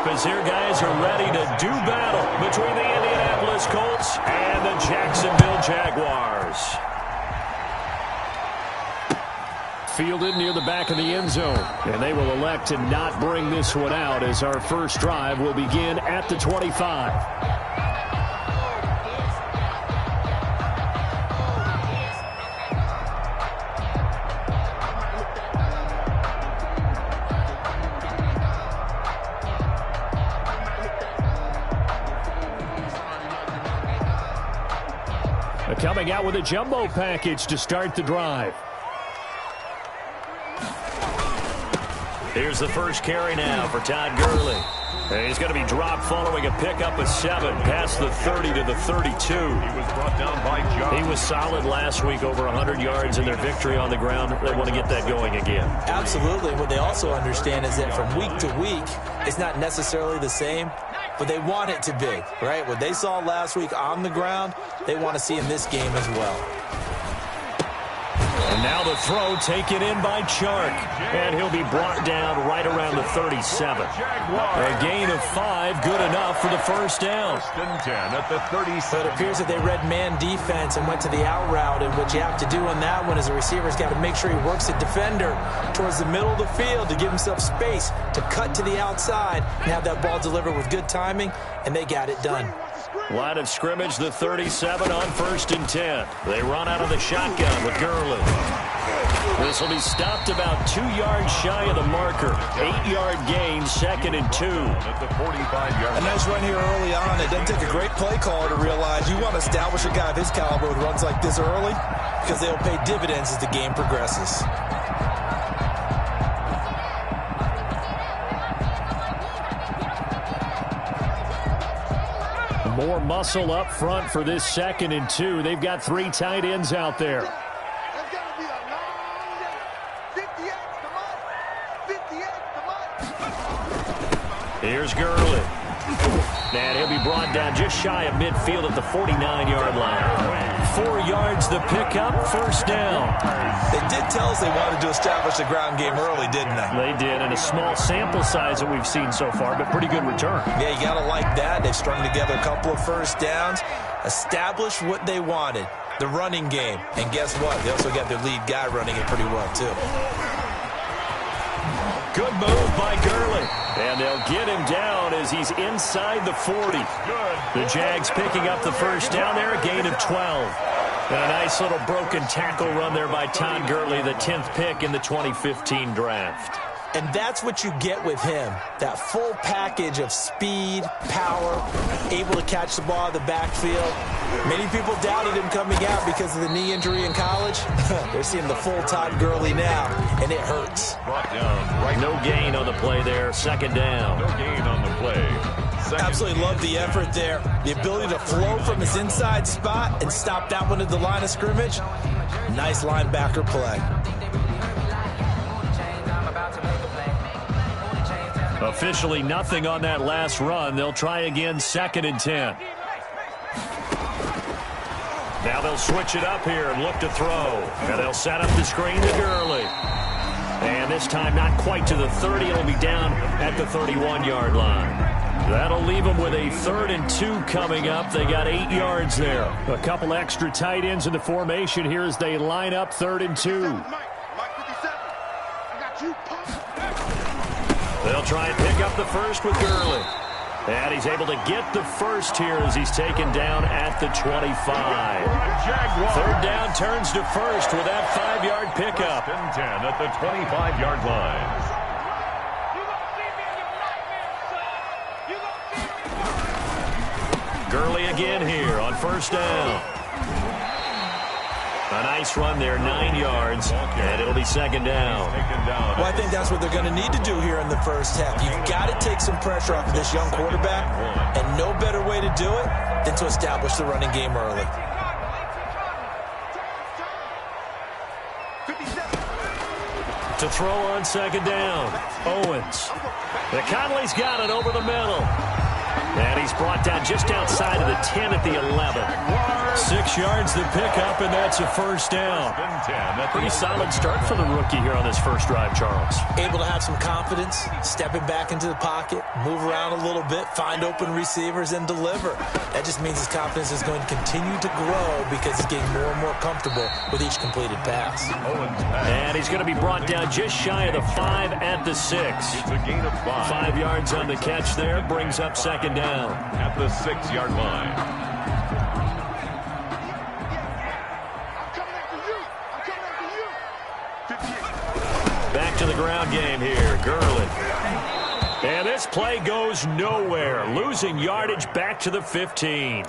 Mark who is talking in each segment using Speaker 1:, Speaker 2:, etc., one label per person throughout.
Speaker 1: up as their guys are ready to do battle between the Indianapolis Colts and the Jacksonville Jaguars. Fielded near the back of the end zone, and they will elect to not bring this one out as our first drive will begin at the 25. Coming out with a jumbo package to start the drive. Here's the first carry now for Todd Gurley. And he's going to be dropped following a pickup of 7 past the 30 to the 32. He was brought down by John. He was solid last week, over 100 yards in their victory on the ground. They want to get that going again.
Speaker 2: Absolutely. What they also understand is that from week to week, it's not necessarily the same, but they want it to be, right? What they saw last week on the ground, they want to see in this game as well.
Speaker 1: And now the throw taken in by Chark. And he'll be brought down right around the 37. A gain of 5, good enough for the first down.
Speaker 2: But it appears that they read man defense and went to the out route. And what you have to do on that one is the receiver's got to make sure he works the defender towards the middle of the field to give himself space to cut to the outside and have that ball delivered with good timing, and they got it done.
Speaker 1: Line of scrimmage, the 37 on 1st and 10. They run out of the shotgun with Gurley. This will be stopped about 2 yards shy of the marker. 8-yard gain, 2nd and 2. At the 45-yard.
Speaker 3: A nice run here early on. It doesn't take a great play caller to realize you want to establish a guy of his caliber with runs like this early because they'll pay dividends as the game progresses.
Speaker 1: More muscle up front for this 2nd and 2. They've got 3 tight ends out there. Here's Gurley. And he'll be brought down just shy of midfield at the 49-yard line. 4 yards the pickup, 1st down.
Speaker 3: They did tell us they wanted to establish the ground game early, didn't they?
Speaker 1: They did, and a small sample size that we've seen so far, but pretty good return.
Speaker 3: Yeah, you got to like that. They've strung together a couple of 1st downs, established what they wanted, the running game. And guess what? They also got their lead guy running it pretty well, too.
Speaker 1: Good move by Gurley. And they'll get him down as he's inside the 40. The Jags picking up the 1st down there, a gain of 12. And a nice little broken tackle run there by Todd Gurley, the 10th pick in the 2015 draft.
Speaker 2: And that's what you get with him, that full package of speed, power, able to catch the ball in the backfield. Many people doubted him coming out because of the knee injury in college. They're seeing the full Todd Gurley now, and it hurts.
Speaker 1: No gain on the play there, 2nd down.
Speaker 4: No gain on the play.
Speaker 2: Absolutely love the effort there. The ability to flow from his inside spot and stop that one at the line of scrimmage. Nice linebacker play.
Speaker 1: Officially nothing on that last run. They'll try again, 2nd and 10. Now they'll switch it up here and look to throw. And they'll set up the screen to Gurley. And this time not quite to the 30. It'll be down at the 31-yard line. That'll leave them with a 3rd and 2 coming up. They got 8 yards there. A couple extra tight ends in the formation here as they line up 3rd and 2. They'll try and pick up the 1st with Gurley. And he's able to get the 1st here as he's taken down at the 25. 3rd down turns to 1st with that 5-yard pickup.
Speaker 4: 10 at the 25-yard line.
Speaker 1: Gurley again here on 1st down. A nice run there, 9 yards, and it'll be 2nd down.
Speaker 2: Well, I think that's what they're going to need to do here in the 1st half. You've got to take some pressure off of this young quarterback, and no better way to do it than to establish the running game early.
Speaker 1: To throw on 2nd down, Owens. The Conley's got it over the middle. And he's brought down just outside of the 10 at the 11.
Speaker 5: 6 yards to pick up, and that's a first down.
Speaker 1: Pretty solid start for the rookie here on this first drive, Charles.
Speaker 2: Able to have some confidence, stepping back into the pocket, move around a little bit, find open receivers, and deliver. That just means his confidence is going to continue to grow because he's getting more and more comfortable with each completed pass.
Speaker 1: And he's going to be brought down just shy of the 5 at the 6.
Speaker 4: It's a gain of 5.
Speaker 1: 5 yards on the catch there, brings up second down.
Speaker 4: At the 6-yard line.
Speaker 1: Back to the ground game here, Gurley. And this play goes nowhere, losing yardage back to the 15.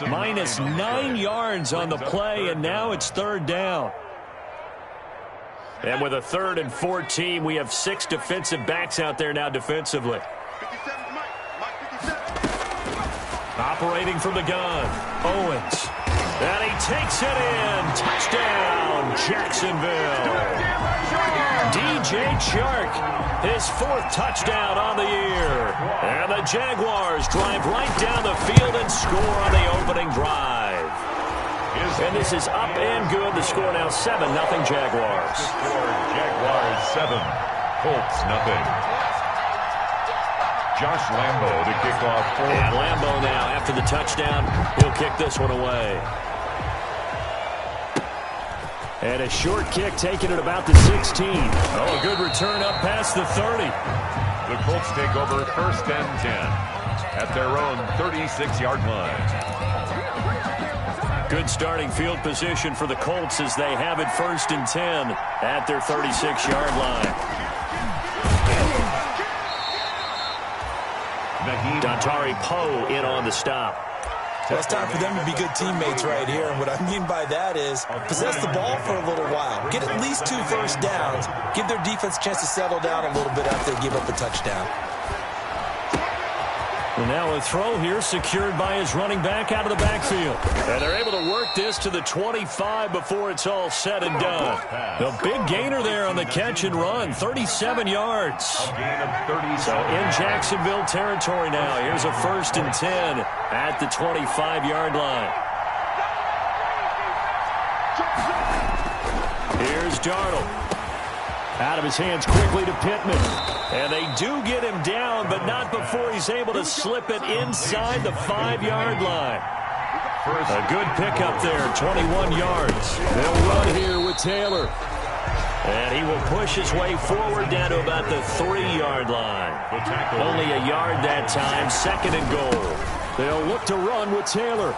Speaker 5: Minus 9 yards on the play, and now it's third down.
Speaker 1: And with a 3rd and 14, we have 6 defensive backs out there now defensively. Operating from the gun, Owens. And he takes it in. Touchdown, Jacksonville. DJ Chark, his 4th touchdown on the year. And the Jaguars drive right down the field and score on the opening drive. And this is up and good. The score now 7-0 Jaguars.
Speaker 4: Jaguars 7, Colts 0. Josh Lambo to kick off.
Speaker 1: And Lambo now, after the touchdown, he'll kick this one away. And a short kick taken at about the 16.
Speaker 5: Oh, a good return up past the 30.
Speaker 4: The Colts take over 1st and 10 at their own 36-yard line.
Speaker 1: Good starting field position for the Colts as they have it 1st and 10 at their 36-yard line. Dontari Poe in on the stop.
Speaker 2: Well, it's time for them to be good teammates right here, and what I mean by that is possess the ball for a little while. Get at least 2 first downs. Give their defense a chance to settle down a little bit after they give up a touchdown.
Speaker 5: Well, now a throw here secured by his running back out of the backfield.
Speaker 1: And they're able to work this to the 25 before it's all said and done.
Speaker 5: The big gainer there on the catch and run, 37 yards.
Speaker 4: A gain of 37.
Speaker 1: So in Jacksonville territory now. Here's a 1st and 10 at the 25-yard line. Here's Darnold. Out of his hands quickly to Pittman. And they do get him down, but not before he's able to slip it inside the 5-yard line. A good pickup there, 21 yards.
Speaker 5: They'll run here with Taylor.
Speaker 1: And he will push his way forward down to about the 3-yard line. Only a yard that time, 2nd and goal.
Speaker 5: They'll look to run with Taylor.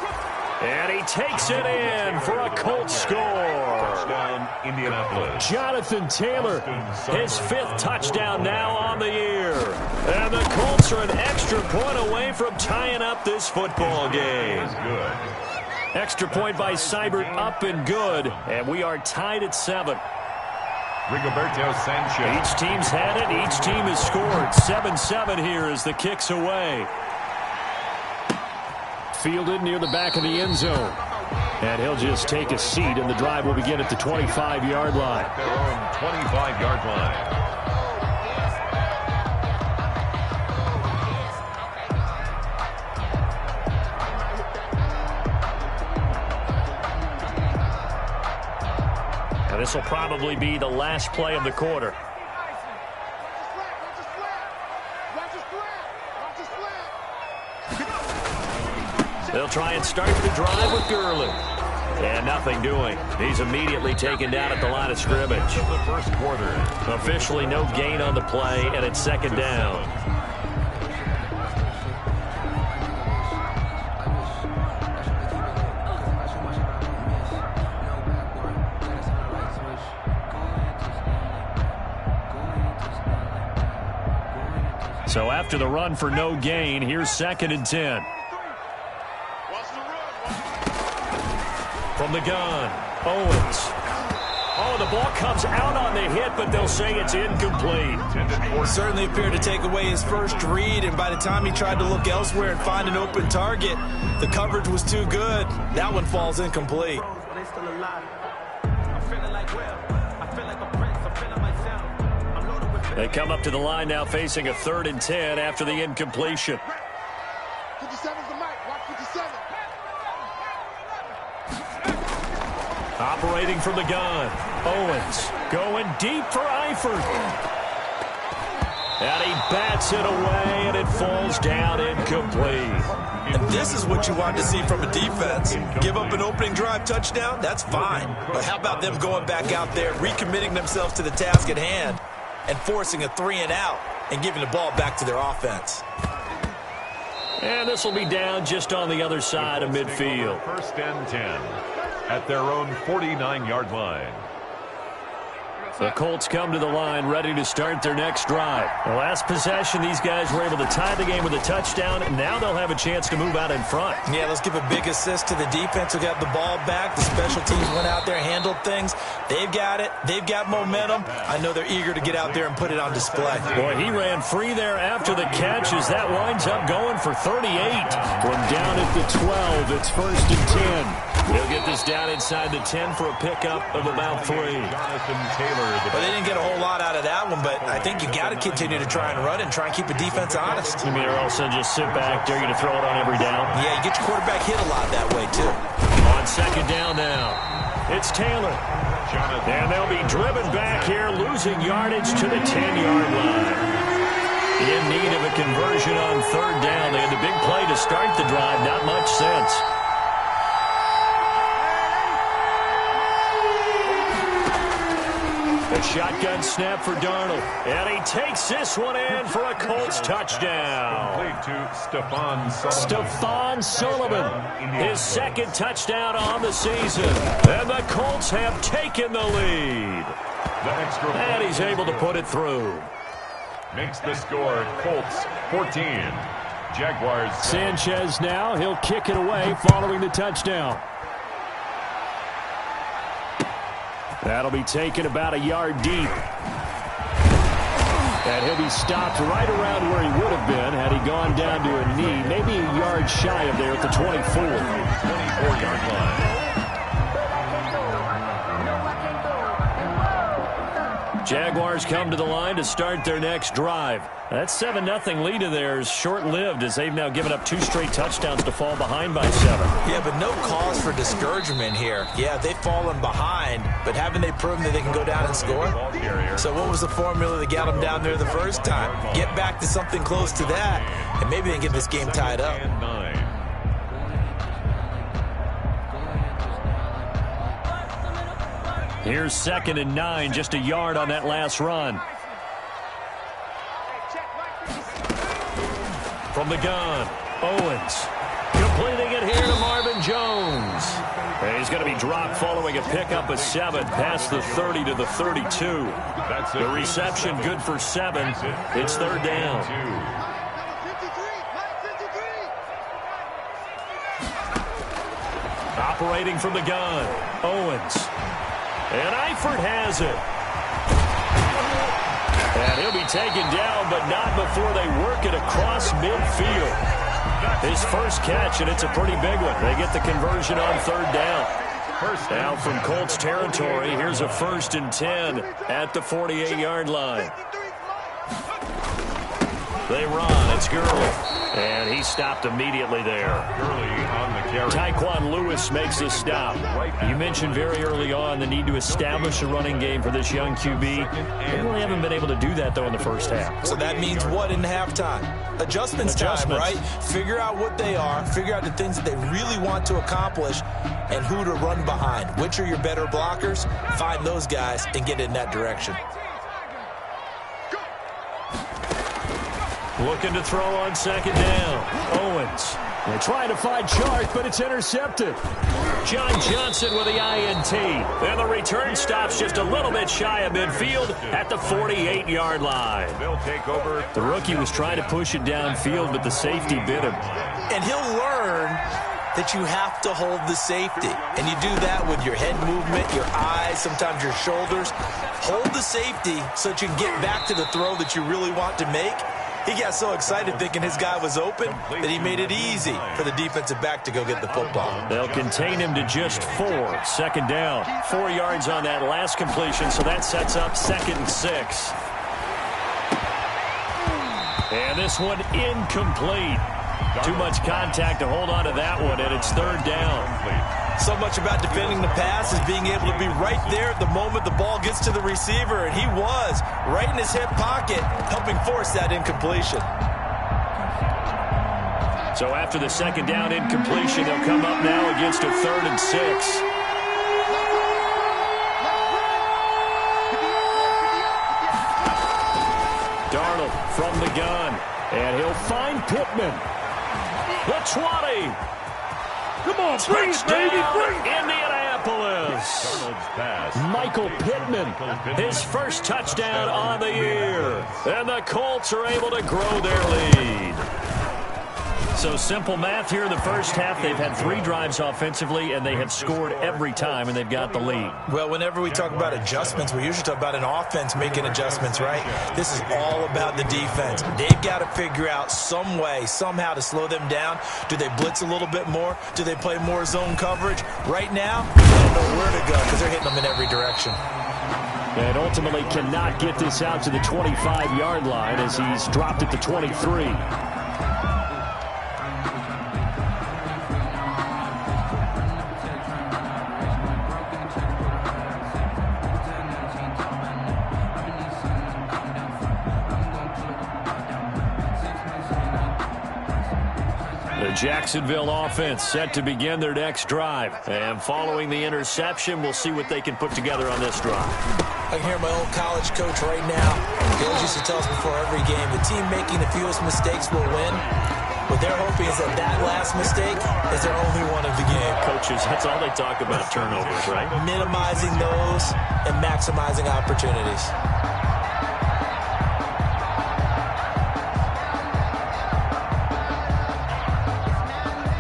Speaker 1: And he takes it in for a Colts score.
Speaker 4: Touchdown, Indianapolis.
Speaker 1: Jonathan Taylor, his 5th touchdown now on the year. And the Colts are an extra point away from tying up this football game.
Speaker 4: Good.
Speaker 1: Extra point by Seibert, up and good. And we are tied at 7.
Speaker 4: Rigoberto Sanchez.
Speaker 1: Each team's had it. Each team has scored. 7-7 here as the kick's away. Fielded near the back of the end zone. And he'll just take a seat, and the drive will begin at the 25-yard line.
Speaker 4: Their own 25-yard line.
Speaker 1: And this will probably be the last play of the quarter. They'll try and start the drive with Gurley. And nothing doing. He's immediately taken down at the line of scrimmage.
Speaker 4: The first quarter.
Speaker 1: Officially no gain on the play, and it's 2nd down. So after the run for no gain, here's 2nd and 10. From the gun, Owens. Oh, the ball comes out on the hit, but they'll say it's incomplete.
Speaker 2: Certainly appeared to take away his first read, and by the time he tried to look elsewhere and find an open target, the coverage was too good. That one falls incomplete.
Speaker 1: They come up to the line now facing a 3rd and 10 after the incompletion.
Speaker 6: 57's the mic. Watch 57.
Speaker 1: Operating from the gun. Owens going deep for Eifert. And he bats it away, and it falls down incomplete.
Speaker 3: And this is what you want to see from a defense. Give up an opening drive touchdown, that's fine. But how about them going back out there, recommitting themselves to the task at hand, and forcing a 3-and-out, and giving the ball back to their offense.
Speaker 1: And this will be down just on the other side of midfield.
Speaker 4: First and 10 at their own 49-yard line.
Speaker 1: The Colts come to the line ready to start their next drive. The last possession, these guys were able to tie the game with a touchdown, and now they'll have a chance to move out in front.
Speaker 3: Yeah, let's give a big assist to the defense who got the ball back. The special teams went out there, handled things. They've got it. They've got momentum. I know they're eager to get out there and put it on display.
Speaker 1: Boy, he ran free there after the catch as that winds up going for 38. From down at the 12, it's first and 10. He'll get this down inside the 10 for a pickup of about 3.
Speaker 4: Jonathan Taylor.
Speaker 3: Well, they didn't get a whole lot out of that one, but I think you got to continue to try and run and try and keep the defense honest.
Speaker 1: You mean or else just sit back, dare you to throw it on every down?
Speaker 3: Yeah, you get your quarterback hit a lot that way, too.
Speaker 1: On second down now, it's Taylor. And they'll be driven back here, losing yardage to the 10-yard line. In need of a conversion on third down. They had the big play to start the drive, not much sense. A shotgun snap for Darnold. And he takes this one in for a Colts touchdown.
Speaker 4: Complete to
Speaker 1: Stephon Sullivan. His second touchdown on the season. And the Colts have taken the lead. And he's able to put it through.
Speaker 4: Makes the score Colts 14. Jaguars.
Speaker 5: Sanchez now. He'll kick it away following the touchdown.
Speaker 1: That'll be taken about a yard deep. And he'll be stopped right around where he would have been had he gone down to a knee, maybe a yard shy of there at the 24.
Speaker 4: 24-yard line.
Speaker 1: Jaguars come to the line to start their next drive. That 7-0 lead of theirs short-lived as they've now given up 2 straight touchdowns to fall behind by 7.
Speaker 3: Yeah, but no cause for discouragement here. Yeah, they've fallen behind, but haven't they proven that they can go down and score? So what was the formula that got them down there the first time? Get back to something close to that, and maybe they can get this game tied up.
Speaker 1: Here's 2nd and 9, just a yard on that last run. From the gun, Owens completing it here to Marvin Jones. And he's going to be dropped following a pickup of 7 past the 30 to the 32. The reception good for 7. It's third down. Operating from the gun, Owens. And Eifert has it. And he'll be taken down, but not before they work it across midfield. His first catch, and it's a pretty big one. They get the conversion on third down. Now from Colts territory, here's a 1st and 10 at the 48-yard line. They run. It's Gurley. And he stopped immediately there.
Speaker 4: Gurley on the carry.
Speaker 1: Tyquan Lewis makes the stop. You mentioned very early on the need to establish a running game for this young QB. They really haven't been able to do that, though, in the first half.
Speaker 3: So that means what in halftime? Adjustments time, right? Figure out what they are. Figure out the things that they really want to accomplish and who to run behind. Which are your better blockers? Find those guys and get in that direction.
Speaker 1: Looking to throw on 2nd down. Owens. They try to find Chark, but it's intercepted. John Johnson with the INT. And the return stops just a little bit shy of midfield at the 48-yard line.
Speaker 4: They'll take over.
Speaker 1: The rookie was trying to push it downfield, but the safety bit him.
Speaker 3: And he'll learn that you have to hold the safety. And you do that with your head movement, your eyes, sometimes your shoulders. Hold the safety so that you can get back to the throw that you really want to make. He got so excited thinking his guy was open that he made it easy for the defensive back to go get the football.
Speaker 1: They'll contain him to just 4. 2nd down. 4 yards on that last completion, so that sets up 2nd and 6. And this one incomplete.
Speaker 5: Too much contact to hold on to that one, and it's third down.
Speaker 3: So much about defending the pass is being able to be right there at the moment the ball gets to the receiver, and he was right in his hip pocket, helping force that incompletion.
Speaker 5: So after the second down incompletion, they'll come up now against a 3rd and 6. Darnold from the gun, and he'll find Pittman. The 20.
Speaker 6: Come on, bring it, baby, bring it.
Speaker 5: Indianapolis. Michael Pittman, his first touchdown on the year. And the Colts are able to grow their lead. So simple math here in the first half. They've had 3 drives offensively, and they have scored every time, and they've got the lead.
Speaker 3: Well, whenever we talk about adjustments, we usually talk about an offense making adjustments, right? This is all about the defense. They've got to figure out some way, somehow to slow them down. Do they blitz a little bit more? Do they play more zone coverage? Right now, they don't know where to go because they're hitting them in every direction.
Speaker 5: And ultimately cannot get this out to the 25-yard line as he's dropped at the 23. Jacksonville offense set to begin their next drive. And following the interception, we'll see what they can put together on this drive.
Speaker 3: I can hear my old college coach right now. He always used to tell us before every game, the team making the fewest mistakes will win. What they're hoping is that that last mistake is their only one of the game.
Speaker 5: Coaches, that's all they talk about, turnovers, right?
Speaker 3: Minimizing those and maximizing opportunities.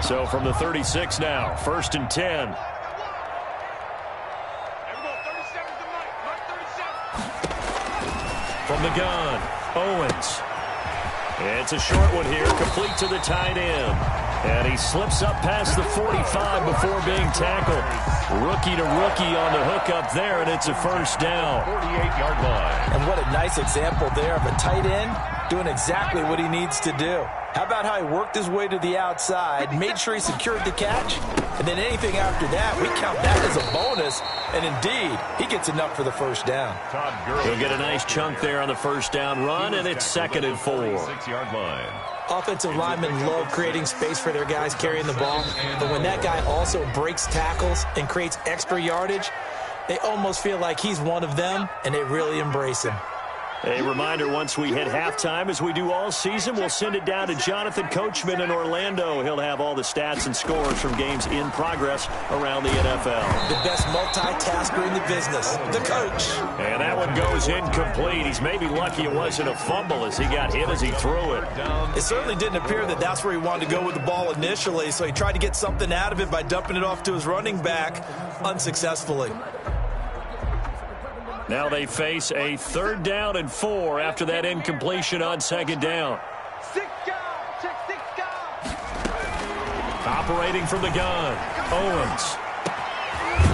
Speaker 5: So from the 36 now, 1st and 10. From the gun, Owens. It's a short one here, complete to the tight end. And he slips up past the 45 before being tackled. Rookie to rookie on the hook up there, and it's a first down.
Speaker 4: 48-yard line.
Speaker 3: And what a nice example there of a tight end doing exactly what he needs to do. How about how he worked his way to the outside, made sure he secured the catch, and then anything after that, we count that as a bonus. And indeed, he gets enough for the first down.
Speaker 5: He'll get a nice chunk there on the first down run, and it's 2nd and 4.
Speaker 4: 6-yard line.
Speaker 3: Offensive linemen love creating space for their guys carrying the ball, but when that guy also breaks tackles and creates extra yardage, they almost feel like he's one of them, and they really embrace him.
Speaker 5: A reminder, once we hit halftime, as we do all season, we'll send it down to Jonathan Coachman in Orlando. He'll have all the stats and scores from games in progress around the NFL.
Speaker 3: The best multitasker in the business, the coach.
Speaker 5: And that one goes incomplete. He's maybe lucky it wasn't a fumble as he got hit as he threw it.
Speaker 3: It certainly didn't appear that that's where he wanted to go with the ball initially, so he tried to get something out of it by dumping it off to his running back unsuccessfully.
Speaker 5: Now they face a 3rd down and 4 after that incompletion on 2nd down. Operating from the gun, Owens.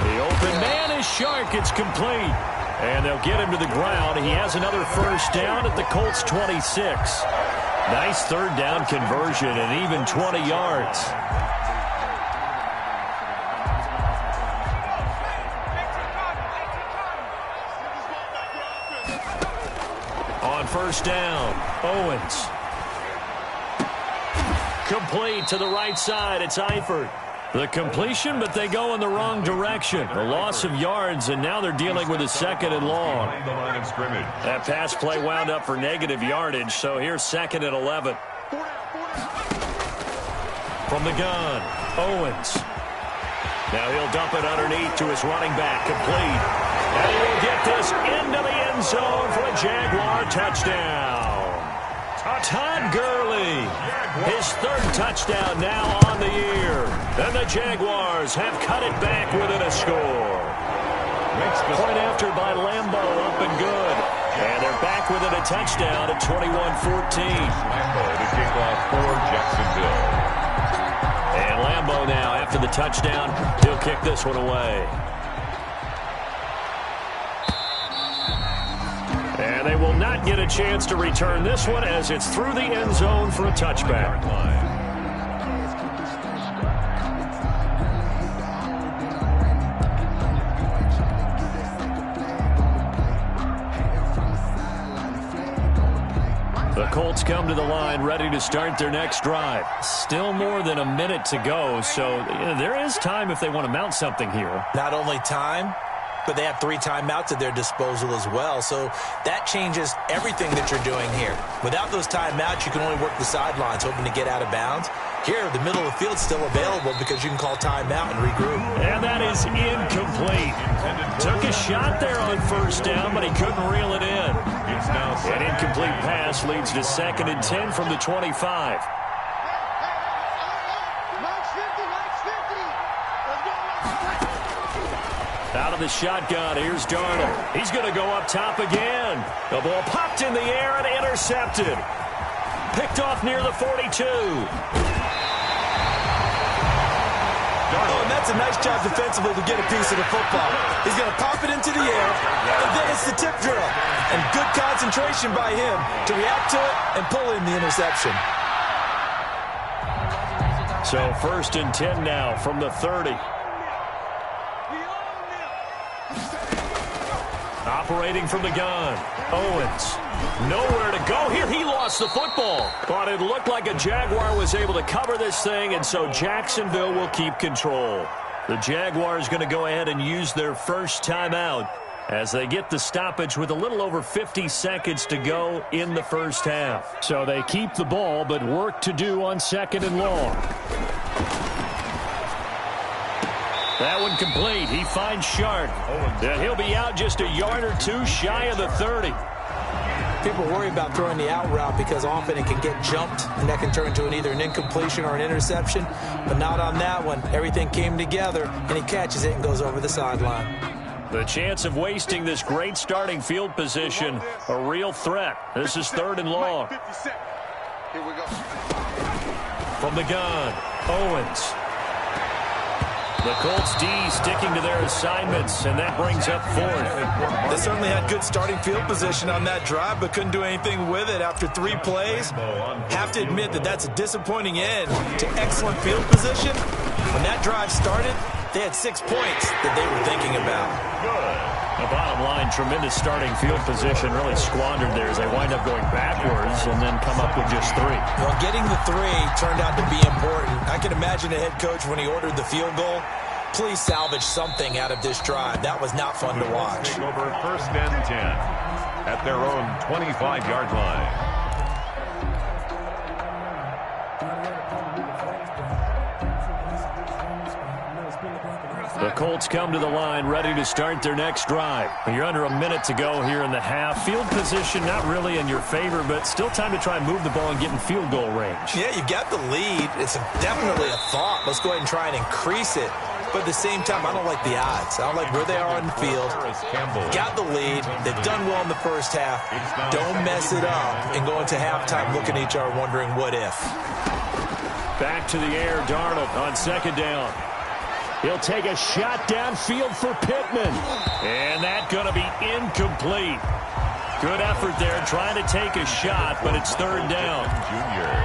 Speaker 5: The open man is Shark. It's complete. And they'll get him to the ground. He has another first down at the Colts 26. Nice 3rd down conversion and even 20 yards. First down, Owens. Complete to the right side. It's Eifert. The completion, but they go in the wrong direction. A loss of yards, and now they're dealing with a 2nd and long. That pass play wound up for negative yardage, so here's 2nd and 11. From the gun, Owens. Now he'll dump it underneath to his running back, complete. And he will get this into the end zone for a Jaguar touchdown. Todd Gurley, his 3rd touchdown now on the year. And the Jaguars have cut it back within a score. Point after by Lambo, up and good. And they're back within a touchdown at 21-14.
Speaker 4: Lambo to kick off for Jacksonville.
Speaker 5: And Lambo now, after the touchdown, he'll kick this one away. And they will not get a chance to return this one as it's through the end zone for a touchback.
Speaker 1: Colts come to the line ready to start their next drive. Still more than a minute to go, so there is time if they want to mount something here.
Speaker 2: Not only time, but they have 3 timeouts at their disposal as well. So that changes everything that you're doing here. Without those timeouts, you can only work the sidelines, hoping to get out of bounds. Here, the middle of the field is still available because you can call timeout and regroup.
Speaker 1: And that is incomplete. Took a shot there on first down, but he couldn't reel it in. An incomplete pass leads to 2nd and 10 from the 25. Out of the shotgun, here's Darnold. He's going to go up top again. The ball popped in the air and intercepted. Picked off near the 42.
Speaker 2: Oh, and that's a nice job defensively to get a piece of the football. He's going to pop it into the air, and then it's the tip drill. And good concentration by him to react to it and pull in the interception.
Speaker 1: So 1st and 10 now from the 30. Operating from the gun, Owens. Nowhere to go here. He lost the football. But it looked like a Jaguar was able to cover this thing, and so Jacksonville will keep control. The Jaguars going to go ahead and use their first timeout as they get the stoppage with a little over 50 seconds to go in the first half. So they keep the ball, but work to do on 2nd and long. That one complete. He finds Sharp. He'll be out just a yard or 2 shy of the 30.
Speaker 2: People worry about throwing the out route because often it can get jumped, and that can turn into either an incompletion or an interception. But not on that one. Everything came together, and he catches it and goes over the sideline.
Speaker 1: The chance of wasting this great starting field position, a real threat. This is 3rd and long.
Speaker 7: Here we go.
Speaker 1: From the gun, Owens. The Colts D sticking to their assignments, and that brings up 4th.
Speaker 2: They certainly had good starting field position on that drive, but couldn't do anything with it after 3 plays. Have to admit that that's a disappointing end to excellent field position. When that drive started, they had 6 points that they were thinking about.
Speaker 1: The bottom line, tremendous starting field position, really squandered there as they wind up going backwards and then come up with just 3.
Speaker 2: Well, getting the 3 turned out to be important. I can imagine the head coach when he ordered the field goal. Please salvage something out of this drive. That was not fun to watch.
Speaker 4: Take over 1st and 10 at their own 25-yard line.
Speaker 1: The Colts come to the line ready to start their next drive. You're under a minute to go here in the half. Field position not really in your favor, but still time to try and move the ball and get in field goal range.
Speaker 2: Yeah, you got the lead. It's definitely a thought. Let's go ahead and try and increase it. But at the same time, I don't like the odds. I don't like where they are on the field. Got the lead. They've done well in the first half. Don't mess it up and go into halftime looking at each other wondering what if.
Speaker 1: Back to the air, Darnold on 2nd down. He'll take a shot downfield for Pittman. And that's going to be incomplete. Good effort there trying to take a shot, but it's 3rd down.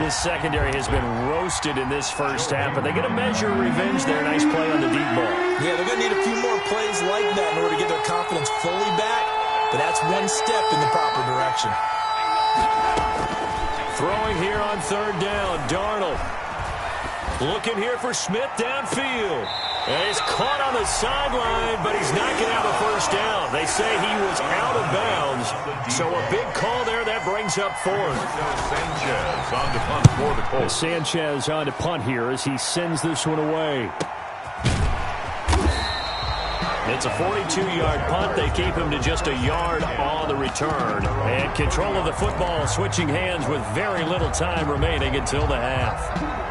Speaker 1: This secondary has been roasted in this first half, but they get a measure of revenge there. Nice play on the deep ball.
Speaker 2: Yeah, they're going to need a few more plays like that in order to get their confidence fully back, but that's one step in the proper direction.
Speaker 1: Throwing here on 3rd down, Darnold. Looking here for Smith downfield. And he's caught on the sideline, but he's not going to have a first down. They say he was out of bounds. So a big call there. That brings up 4th.
Speaker 4: Sanchez on to punt for the Colts.
Speaker 1: Sanchez on to punt here as he sends this one away. It's a 42-yard punt. They keep him to just a yard on the return. And control of the football switching hands with very little time remaining until the half.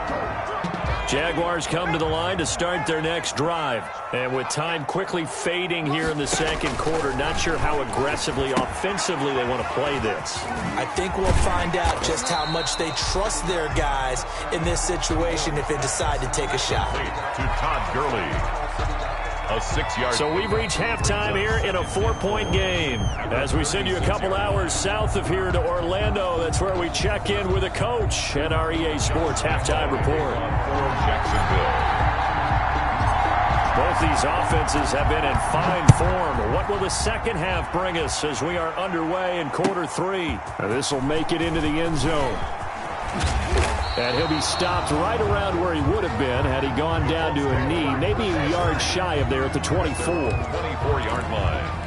Speaker 1: Jaguars come to the line to start their next drive. And with time quickly fading here in the 2nd quarter, not sure how aggressively, offensively they want to play this.
Speaker 2: I think we'll find out just how much they trust their guys in this situation if they decide to take a shot.
Speaker 4: To Todd Gurley. A 6-yard.
Speaker 1: So we've reached halftime here in a 4-point game. As we send you a couple hours south of here to Orlando, that's where we check in with a coach at our EA Sports Halftime Report.
Speaker 4: For Jacksonville.
Speaker 1: Both these offenses have been in fine form. What will the second half bring us as we are underway in quarter three? This will make it into the end zone. And he'll be stopped right around where he would have been had he gone down to a knee, maybe a yard shy of there at the 24.
Speaker 4: 24-yard line.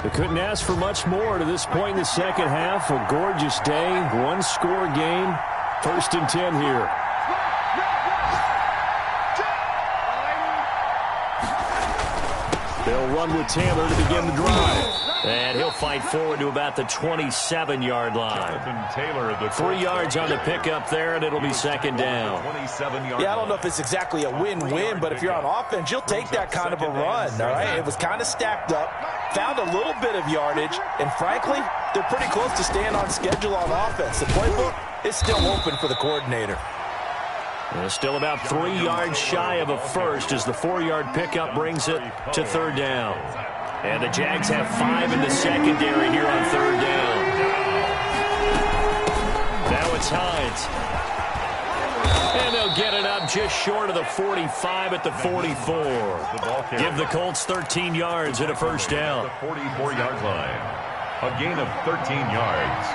Speaker 1: They couldn't ask for much more to this point in the second half. A gorgeous day, one-score game. 1st and 10 here. They'll run with Taylor to begin the drive. And he'll fight forward to about the 27-yard line.
Speaker 4: Taylor,
Speaker 1: 3 yards on the pickup there, and it'll be second down.
Speaker 4: 27-yard
Speaker 3: Yeah, I don't know if it's exactly a win-win, but if you're on offense, you'll take that kind of a run, all right? It was kind of stacked up, found a little bit of yardage, and frankly, they're pretty close to staying on schedule on offense. The playbook is still open for the coordinator.
Speaker 1: And still about 3 yards shy of a first as the 4-yard pickup brings it to third down. And the Jags have 5 in the secondary here on third down. Now it's Hines. And they'll get it up just short of the 45 at the 44. Give the Colts 13 yards and a first down.
Speaker 4: The 44-yard line. A gain of 13 yards.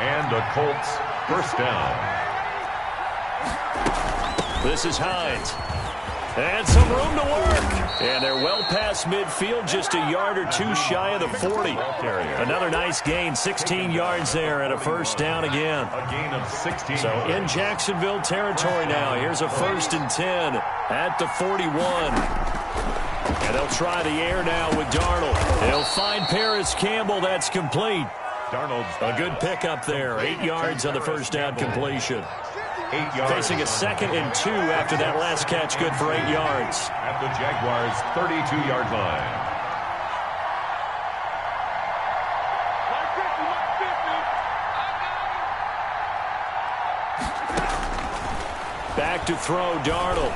Speaker 4: And the Colts first down.
Speaker 1: This is Hines. And some room to work. And they're well past midfield, just a yard or two shy of the 40. Another nice gain, 16 yards there and a first down again.
Speaker 4: A gain of 16.
Speaker 1: So in Jacksonville territory now. Here's a 1st and 10 at the 41. And they'll try the air now with Darnold. They'll find Paris Campbell. That's complete.
Speaker 4: Darnold's
Speaker 1: a good pickup there. 8 yards on the first down completion.
Speaker 4: 8 yards.
Speaker 1: Facing a 2nd and 2 after that last catch, good for 8 yards.
Speaker 4: At the Jaguars' 32-yard line.
Speaker 1: Back to throw, Darnold.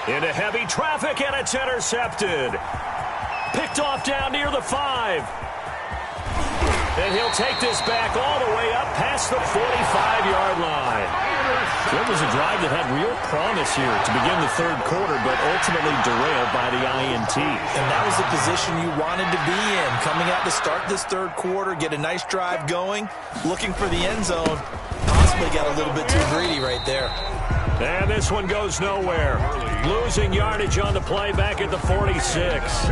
Speaker 1: Into heavy traffic, and it's intercepted. Picked off down near the 5. And he'll take this back all the way up past the 45-yard line. So it was a drive that had real promise here to begin the third quarter, but ultimately derailed by the INT.
Speaker 3: And that was the position you wanted to be in. Coming out to start this third quarter, get a nice drive going, looking for the end zone. Possibly got a little bit too greedy right there.
Speaker 1: And this one goes nowhere. Losing yardage on the play back at the 46.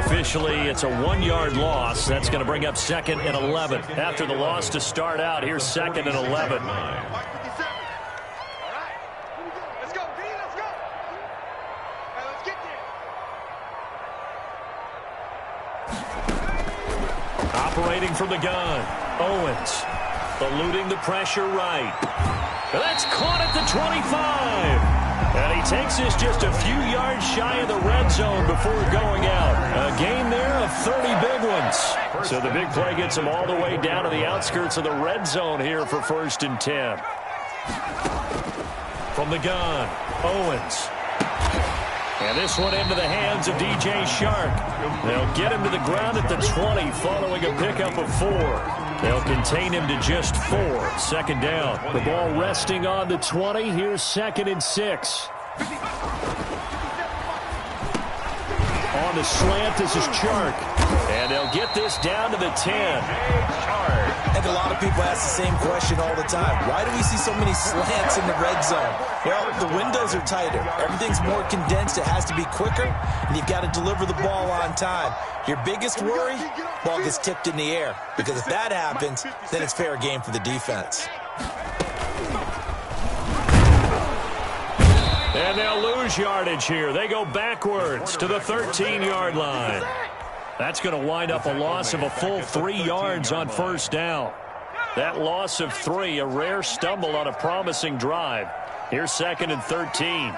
Speaker 1: Officially, it's a 1-yard loss. That's going to bring up 2nd and 11. After the loss to start out, here's 2nd and 11. Operating from the gun, Owens. Eluding the pressure right. That's caught at the 25. And he takes this just a few yards shy of the red zone before going out. A gain there of 30 big ones. So the big play gets him all the way down to the outskirts of the red zone here for 1st and 10. From the gun, Owens. And this one into the hands of DJ Shark. They'll get him to the ground at the 20 following a pickup of 4. They'll contain him to just 4. 2nd down. The ball resting on the 20. Here's 2nd and 6. On the slant, this is Chark. And they'll get this down to the 10.
Speaker 3: I think a lot of people ask the same question all the time. Why do we see so many slants in the red zone? Well, the windows are tighter. Everything's more condensed. It has to be quicker, and you've got to deliver the ball on time. Your biggest worry, ball gets tipped in the air, because if that happens, then it's fair game for the defense.
Speaker 1: And they'll lose yardage here. They go backwards to the 13-yard line. That's going to wind up a loss of a full 3 yards on 1st down. That loss of 3, a rare stumble on a promising drive. Here's 2nd and 13.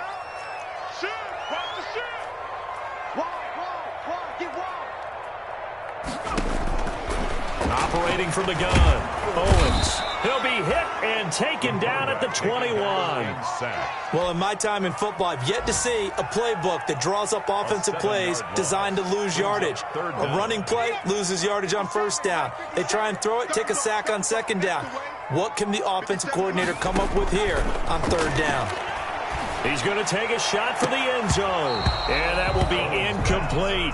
Speaker 1: Operating from the gun, Owens. He'll be hit and taken down at the 21.
Speaker 3: Well, in my time in football, I've yet to see a playbook that draws up offensive plays designed to lose yardage. A running play loses yardage on first down. They try and throw it, take a sack on second down. What can the offensive coordinator come up with here on third down?
Speaker 1: He's going to take a shot for the end zone, and that will be incomplete.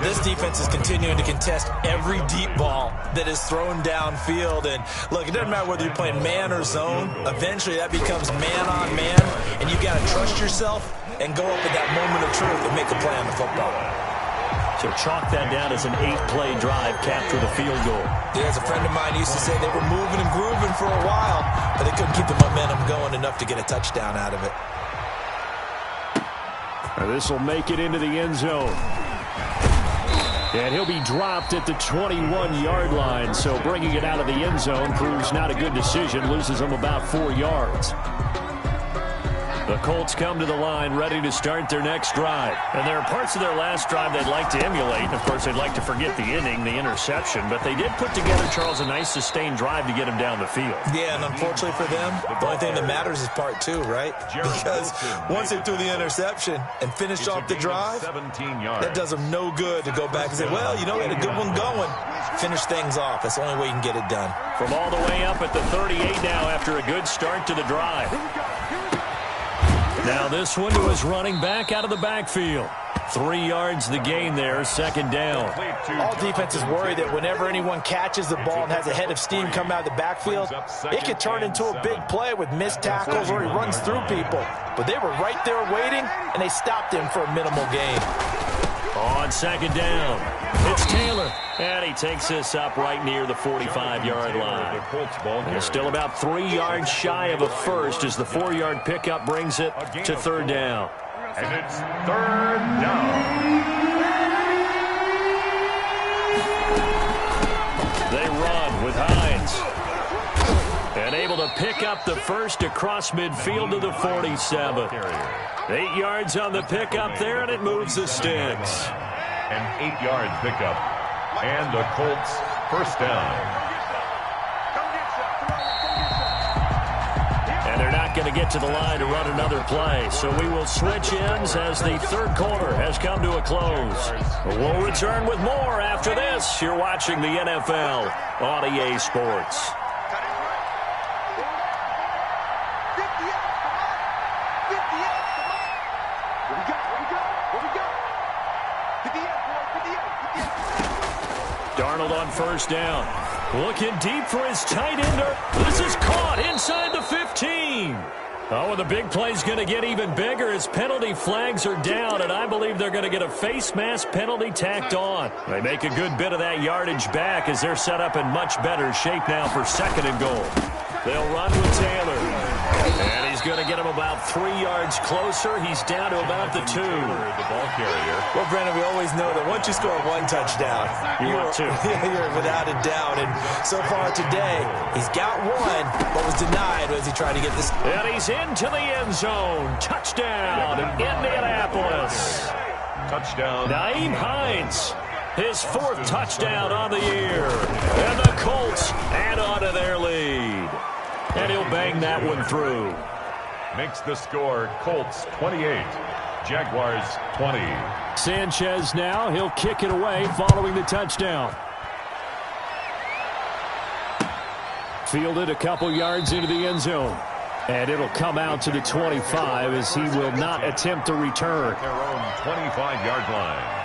Speaker 3: This defense is continuing to contest every deep ball that is thrown downfield. And, look, it doesn't matter whether you're playing man or zone. Eventually, that becomes man on man, and you've got to trust yourself and go up at that moment of truth and make a play on the football.
Speaker 1: So chalk that down as an 8-play drive capped with a field goal.
Speaker 3: Yeah, as a friend of mine used to say, they were moving and grooving for a while, but they couldn't keep the momentum going enough to get a touchdown out of it.
Speaker 1: This will make it into the end zone. And he'll be dropped at the 21-yard line, so bringing it out of the end zone proves not a good decision, loses him about 4 yards. The Colts come to the line ready to start their next drive. And there are parts of their last drive they'd like to emulate. Of course, they'd like to forget the inning, the interception. But they did put together, Charles, a nice sustained drive to get him down the field.
Speaker 3: Yeah, and unfortunately for them, the only thing that matters is part two, right? Because once they threw the interception and finished off the drive, that does them no good to go back and say, well, you know, we had a good one going. Finish things off. That's the only way you can get it done.
Speaker 1: From all the way up at the 38 now after a good start to the drive. Now this one to his running back out of the backfield. 3 yards the gain there, second down.
Speaker 3: All defenses worry that whenever anyone catches the ball and has a head of steam come out of the backfield, it could turn into a big play with missed tackles or he runs through people. But they were right there waiting, and they stopped him for a minimal gain.
Speaker 1: On second down, it's Taylor. And he takes this up right near the 45-yard line. And still about 3 yards shy of a first as the 4-yard pickup brings it to third down.
Speaker 4: And it's third down.
Speaker 1: They run with Hines. And able to pick up the first across midfield to the 47. 8 yards on the pickup there, and it moves the sticks.
Speaker 4: An 8-yard pickup. And the Colts first down.
Speaker 1: And they're not going to get to the line to run another play. So we will switch ends as the third quarter has come to a close. We'll return with more after this. You're watching the NFL on EA Sports. Darnold on first down. Looking deep for his tight ender. This is caught inside the 15. Oh, and the big play's going to get even bigger as penalty flags are down, and I believe they're going to get a face mask penalty tacked on. They make a good bit of that yardage back as they're set up in much better shape now for second and goal. They'll run with Taylor. And he's going to get him about 3 yards closer. He's down to about the 2.
Speaker 4: The ball carrier.
Speaker 3: Well, Brandon, we always know that once you score one touchdown,
Speaker 1: you're
Speaker 3: without a doubt. And so far today, he's got one, but was denied as he tried to get this.
Speaker 1: And he's into the end zone. Touchdown in Indianapolis.
Speaker 4: Touchdown.
Speaker 1: Nyheim Hines. His 4th touchdown on the year. And the Colts add on to their lead. And he'll bang that one through.
Speaker 4: Makes the score Colts 28, Jaguars 20.
Speaker 1: Sanchez now. He'll kick it away following the touchdown. Fielded a couple yards into the end zone. And it'll come out to the 25 as he will not attempt to return.
Speaker 4: Their own 25-yard line.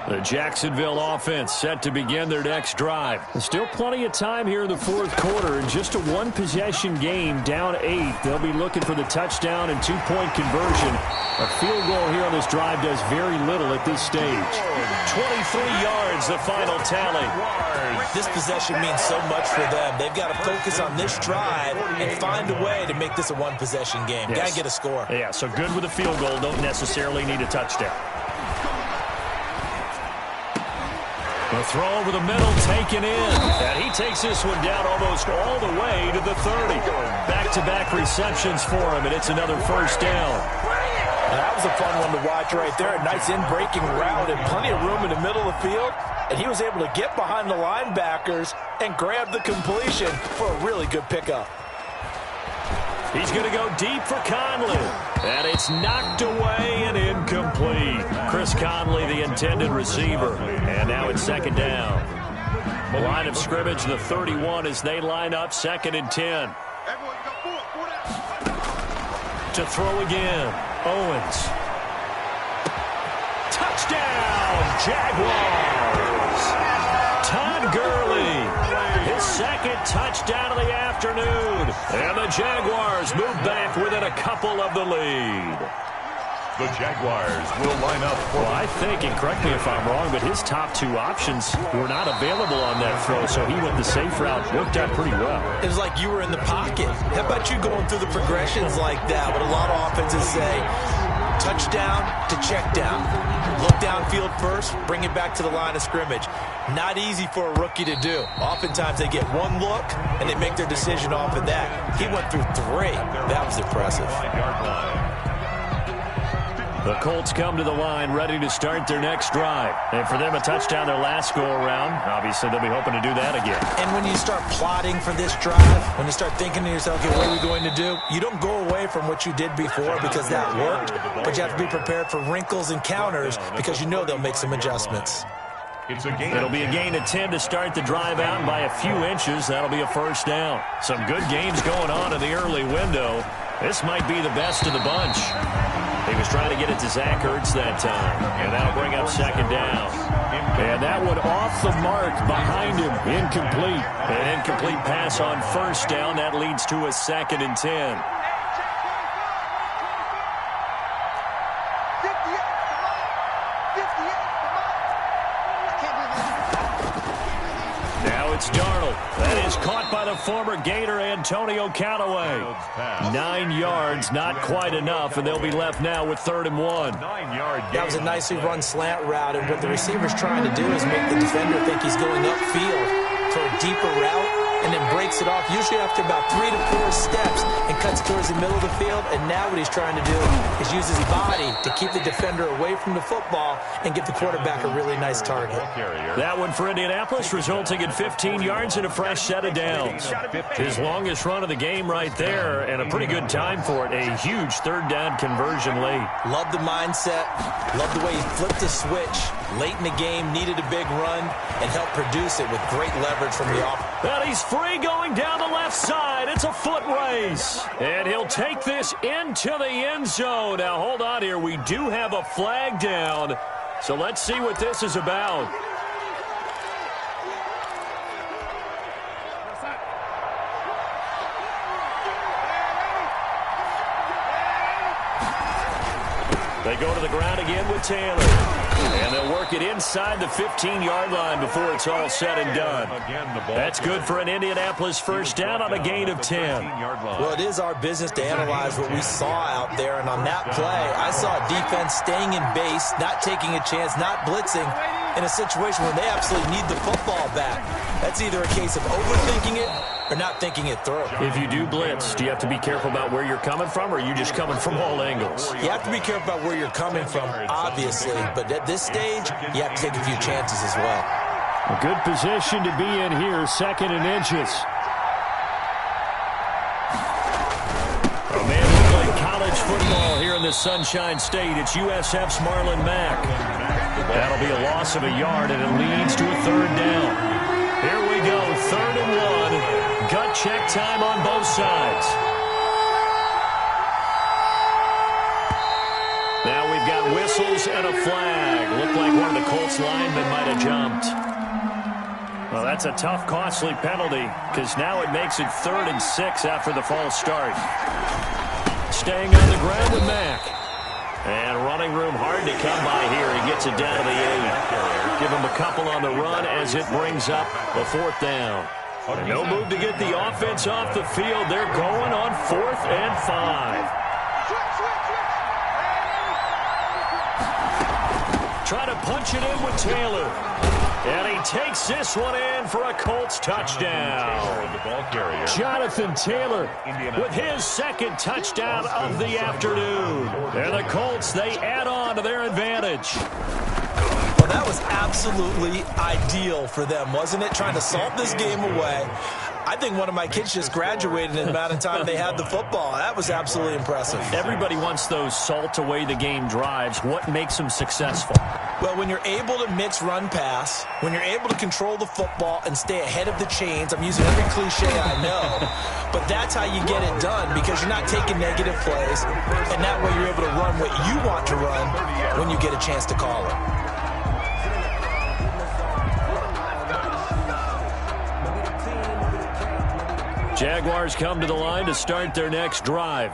Speaker 1: The Jacksonville offense set to begin their next drive. Still plenty of time here in the fourth quarter. In just a one-possession game, down 8. They'll be looking for the touchdown and 2-point conversion. A field goal here on this drive does very little at this stage. 23 yards, the final tally.
Speaker 3: This possession means so much for them. They've got to focus on this drive and find a way to make this a one-possession game.
Speaker 1: Yes.
Speaker 3: Got to get a score.
Speaker 1: Yeah, so good with a field goal. Don't necessarily need a touchdown. The throw over the middle taken in. And he takes this one down almost all the way to the 30. Back-to-back receptions for him, and it's another first down.
Speaker 2: That was a fun one to watch right there. A nice in-breaking route and plenty of room in the middle of the field. And he was able to get behind the linebackers and grab the completion for a really good pickup.
Speaker 1: He's going to go deep for Conley. And it's knocked away and incomplete. Chris Conley, the intended receiver. And now it's second down. The line of scrimmage, the 31, as they line up, 2nd and 10. To throw again, Owens. Touchdown, Jaguars! Todd Gurley, his second touchdown of the afternoon. And the Jaguars move back within a couple of the lead.
Speaker 4: The Jaguars will line up for...
Speaker 1: Well, I think, and correct me if I'm wrong, but his top 2 options were not available on that throw, so he went the safe route. Worked out pretty well.
Speaker 2: It was like you were in the pocket. How about you going through the progressions like that? What a lot of offenses say, touchdown to check down. Look downfield first, bring it back to the line of scrimmage. Not easy for a rookie to do. Oftentimes they get one look, and they make their decision off of that. He went through 3. That was impressive.
Speaker 1: The Colts come to the line ready to start their next drive. And for them, a touchdown their last go-around. Obviously, they'll be hoping to do that again.
Speaker 2: And when you start plotting for this drive, when you start thinking to yourself, okay, what are we going to do? You don't go away from what you did before because that worked, but you have to be prepared for wrinkles and counters because you know they'll make some adjustments.
Speaker 1: It'll be a gain of 10 to start the drive out, and by a few inches, that'll be a first down. Some good games going on in the early window. This might be the best of the bunch. He was trying to get it to Zach Ertz that time, and that'll bring up second down. And that one off the mark behind him, incomplete. An incomplete pass on first down. That leads to a 2nd and 10. It's Darnold. That is caught by the former Gator Antonio Callaway. 9 yards, not quite enough, and they'll be left now with 3rd and 1.
Speaker 2: That was a nicely run slant route, and what the receiver's trying to do is make the defender think he's going upfield for a deeper route, and then breaks it off, usually after about 3 to 4 steps, and cuts towards the middle of the field. And now what he's trying to do is use his body to keep the defender away from the football and get the quarterback a really nice target.
Speaker 1: That one for Indianapolis, resulting in 15 yards and a fresh set of downs. His longest run of the game right there, and a pretty good time for it. A huge 3rd down conversion late.
Speaker 2: Love the mindset. Love the way he flipped the switch. Late in the game, needed a big run, and helped produce it with great leverage from the offense.
Speaker 1: But he's free going down the left side. It's a foot race. And he'll take this into the end zone. Now, hold on here. We do have a flag down. So let's see what this is about. They go to the ground again with Taylor. And they'll work it inside the 15-yard line before it's all said and done. That's good for an Indianapolis first down on a gain of 10.
Speaker 2: Well, it is our business to analyze what we saw out there. And on that play, I saw a defense staying in base, not taking a chance, not blitzing, in a situation where they absolutely need the football back. That's either a case of overthinking it or not thinking it through.
Speaker 1: If you do blitz, do you have to be careful about where you're coming from, or are you just coming from all angles?
Speaker 2: You have to be careful about where you're coming from, obviously. But at this stage, you have to take a few chances as well.
Speaker 1: A good position to be in here, 2nd and inches. A man who played college football here in the Sunshine State. It's USF's Marlon Mack. That'll be a loss of a yard, and it leads to a 3rd down. Here we go, 3rd and 1. Gut check time on both sides. Now we've got whistles and a flag. Looked like one of the Colts linemen might have jumped. Well, that's a tough, costly penalty, because now it makes it 3rd and 6 after the false start. Staying on the ground with Mack. And running room hard to come by here. He gets it down to the 8. Give him a couple on the run as it brings up the 4th down. And no move to get the offense off the field. They're going on 4th and 5. trying to punch it in with Taylor. And he takes this one in for a Colts touchdown.
Speaker 4: The ball carrier.
Speaker 1: Jonathan Taylor with his second touchdown of the afternoon. And the Colts, they add on to their advantage.
Speaker 3: Well, that was absolutely ideal for them, wasn't it? Trying to salt this game away. I think one of my kids just graduated in the amount of time they had the football. That was absolutely impressive.
Speaker 1: Everybody wants those salt-away-the-game drives. What makes them successful?
Speaker 3: Well, when you're able to mix run-pass, when you're able to control the football and stay ahead of the chains, I'm using every cliche I know, but that's how you get it done because you're not taking negative plays, and that way you're able to run what you want to run when you get a chance to call it.
Speaker 1: Jaguars come to the line to start their next drive.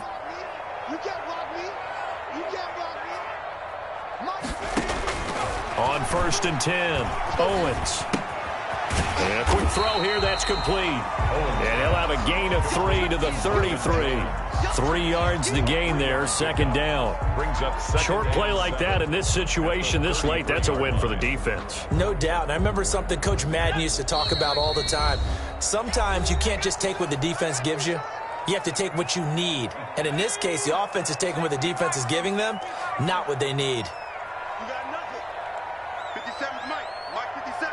Speaker 7: You can't block me. You can't block me.
Speaker 1: On 1st and 10, Owens. And a quick throw here, that's complete. And he'll have a gain of 3 to the 33. 3 yards the gain there, second down.
Speaker 4: Brings up
Speaker 1: Short play like that in this situation this late, that's a win for the defense.
Speaker 3: No doubt. And I remember something Coach Madden used to talk about all the time. Sometimes you can't just take what the defense gives you. You have to take what you need. And in this case, the offense is taking what the defense is giving them, not what they need.
Speaker 7: You got nothing. 57's Mike. Mike 57.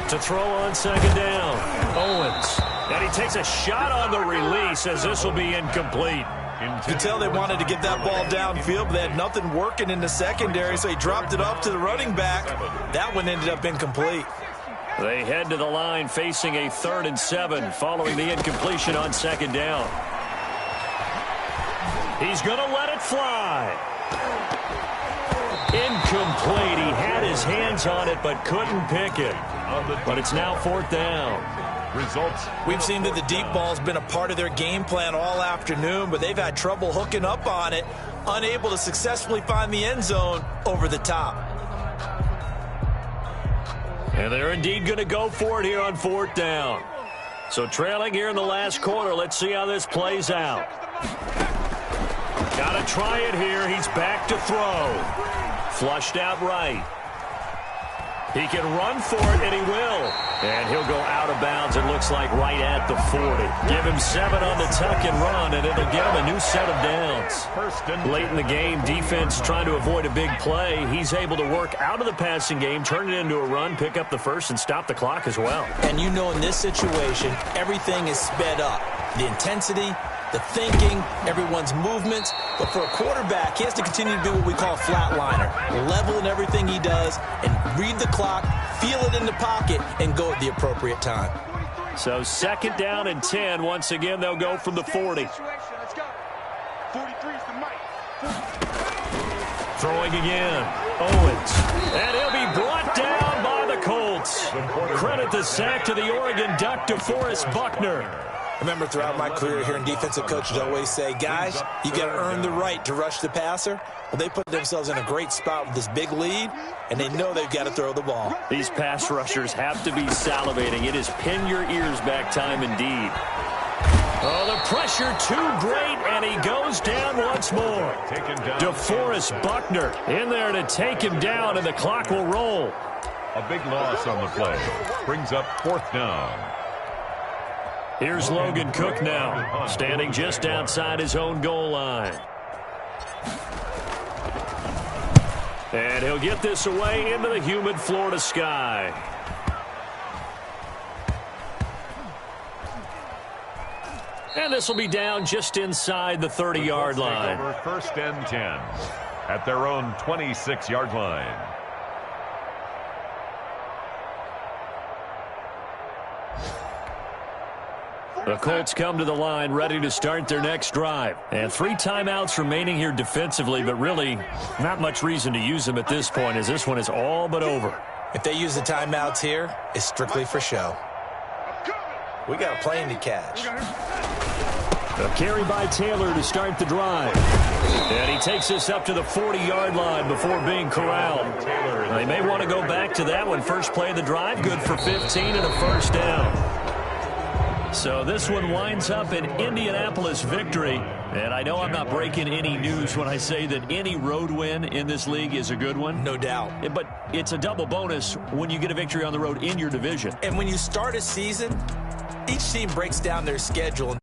Speaker 1: To throw on second down, Owens. And he takes a shot on the release as this will be incomplete.
Speaker 3: You could tell they wanted to get that ball downfield, but they had nothing working in the secondary, so he dropped it off to the running back. That one ended up incomplete.
Speaker 1: They head to the line facing a 3rd and 7 following the incompletion on second down. He's going to let it fly. Incomplete. He had his hands on it but couldn't pick it. But it's now 4th down.
Speaker 4: Results.
Speaker 3: We've seen that the deep ball's been a part of their game plan all afternoon, but they've had trouble hooking up on it, unable to successfully find the end zone over the top.
Speaker 1: And they're indeed going to go for it here on 4th down. So trailing here in the last quarter, let's see how this plays out. Got to try it here. He's back to throw. Flushed out right. He can run for it, and he will. And he'll go out of bounds, it looks like, right at the 40. Give him 7 on the tuck and run, and it'll get him a new set of downs. Late in the game, defense trying to avoid a big play. He's able to work out of the passing game, turn it into a run, pick up the first, and stop the clock as well.
Speaker 3: And you know in this situation, everything is sped up. The intensity, the thinking, everyone's movements. But for a quarterback, he has to continue to do what we call a flatliner. Level in everything he does and read the clock, feel it in the pocket, and go at the appropriate time.
Speaker 1: So 2nd down and 10. Once again, they'll go from the 40. Throwing again. Owens. And he'll be brought down by the Colts. Credit the sack to the Oregon Duck, DeForest Buckner.
Speaker 3: I remember throughout my career hearing defensive coaches always say, guys, you got to earn the right to rush the passer. Well, they put themselves in a great spot with this big lead, and they know they've got to throw the ball.
Speaker 1: These pass rushers have to be salivating. It is pin your ears back time indeed. Oh, the pressure too great, and he goes down once more. DeForest Buckner in there to take him down, and the clock will roll.
Speaker 4: A big loss on the play. Brings up 4th down.
Speaker 1: Here's Logan Cook now, standing just outside his own goal line. And he'll get this away into the humid Florida sky. And this will be down just inside the 30-yard line.
Speaker 4: Over 1st and 10 at their own 26-yard line.
Speaker 1: The Colts come to the line ready to start their next drive. And 3 timeouts remaining here defensively, but really not much reason to use them at this point as this one is all but over.
Speaker 3: If they use the timeouts here, it's strictly for show. We got a plane to catch.
Speaker 1: A carry by Taylor to start the drive. And he takes this up to the 40-yard line before being corralled. They may want to go back to that one. First play of the drive, good for 15 and a 1st down. So this one winds up an Indianapolis victory And I know I'm not breaking any news when I say that any road win in this league is a good one.
Speaker 3: No doubt.
Speaker 1: But it's a double bonus when you get a victory on the road in your division.
Speaker 3: And when you start a season, each team breaks down their schedule.